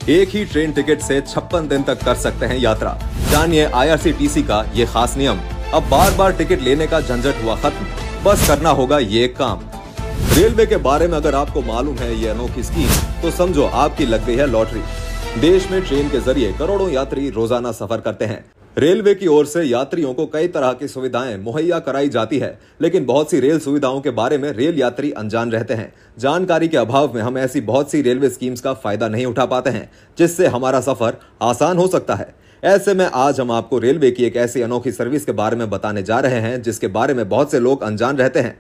एक ही train ticket से 56 दिन तक कर सकते हैं यात्रा। जानिए IRCTC का ये खास नियम। अब बार बार टिकट लेने का झंझट हुआ खत्म, बस करना होगा ये काम। रेलवे के बारे में अगर आपको मालूम है ये अनोखी स्कीम, तो समझो आपकी लग गई है लॉटरी। देश में ट्रेन के जरिए करोड़ों यात्री रोजाना सफर करते हैं। रेलवे की ओर से यात्रियों को कई तरह की सुविधाएं मुहैया कराई जाती है, लेकिन बहुत सी रेल सुविधाओं के बारे में रेल यात्री अनजान रहते हैं। जानकारी के अभाव में हम ऐसी बहुत सी रेलवे स्कीम्स का फायदा नहीं उठा पाते हैं, जिससे हमारा सफर आसान हो सकता है। ऐसे में आज हम आपको रेलवे की एक ऐसी अनोखी सर्विस के बारे में बताने जा रहे हैं, जिसके बारे में बहुत से लोग अनजान रहते हैं।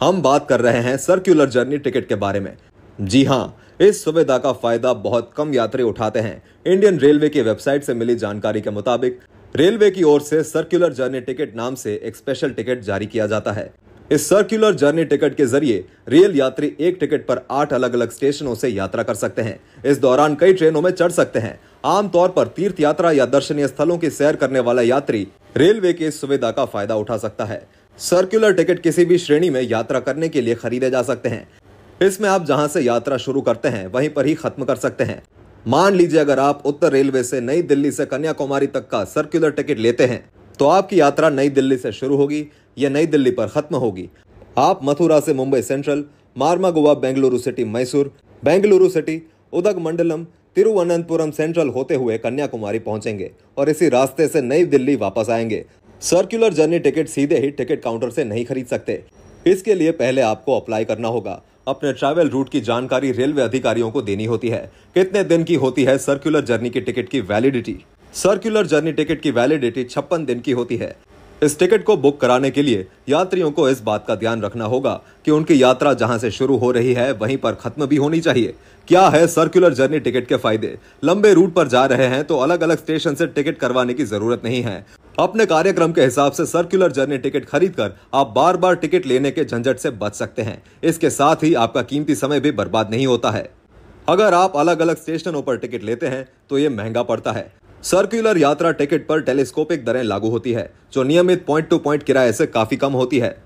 हम बात कर रहे हैं सर्कुलर जर्नी टिकट के बारे में। जी हाँ, इस सुविधा का फायदा बहुत कम यात्री उठाते हैं। इंडियन रेलवे की वेबसाइट से मिली जानकारी के मुताबिक रेलवे की ओर से सर्कुलर जर्नी टिकट नाम से एक स्पेशल टिकट जारी किया जाता है। इस सर्कुलर जर्नी टिकट के जरिए रेल यात्री एक टिकट पर 8 अलग अलग स्टेशनों से यात्रा कर सकते हैं। इस दौरान कई ट्रेनों में चढ़ सकते हैं। आमतौर पर तीर्थ यात्रा या दर्शनीय स्थलों की सैर करने वाला यात्री रेलवे की इस सुविधा का फायदा उठा सकता है। सर्कुलर टिकट किसी भी श्रेणी में यात्रा करने के लिए खरीदे जा सकते हैं। इसमें आप जहां से यात्रा शुरू करते हैं वहीं पर ही खत्म कर सकते हैं। मान लीजिए अगर आप उत्तर रेलवे से नई दिल्ली से कन्याकुमारी तक का सर्कुलर टिकट लेते हैं, तो आपकी यात्रा नई दिल्ली से शुरू होगी या नई दिल्ली पर खत्म होगी। आप मथुरा से Mumbai central, Marmagao, Bengaluru city Mysore, Bengaluru city, Udhagamandalam, Thiruvananthapuram central होते हुए कन्याकुमारी पहुंचेंगे और इसी रास्ते से नई दिल्ली वापस आएंगे। सर्कुलर जर्नी टिकट सीधे ही टिकट काउंटर से नहीं खरीद सकते। इसके लिए पहले आपको अप्लाई करना होगा। अपने ट्रैवल रूट की जानकारी रेलवे अधिकारियों को देनी होती है। कितने दिन की होती है सर्कुलर जर्नी की टिकट की वैलिडिटी? सर्कुलर जर्नी टिकट की वैलिडिटी 56 दिन की होती है। इस टिकट को बुक कराने के लिए यात्रियों को इस बात का ध्यान रखना होगा कि उनकी यात्रा जहां से शुरू हो रही है वहीं पर खत्म भी होनी चाहिए। क्या है सर्कुलर जर्नी टिकट के फायदे? लंबे रूट पर जा रहे हैं तो अलग अलग स्टेशन से टिकट करवाने की जरूरत नहीं है। अपने कार्यक्रम के हिसाब से सर्कुलर जर्नी टिकट खरीदकर आप बार बार टिकट लेने के झंझट से बच सकते हैं। इसके साथ ही आपका कीमती समय भी बर्बाद नहीं होता है। अगर आप अलग अलग स्टेशनों पर टिकट लेते हैं तो ये महंगा पड़ता है। सर्कुलर यात्रा टिकट पर टेलीस्कोपिक दरें लागू होती है, जो नियमित पॉइंट टू पॉइंट किराए से काफी कम होती है।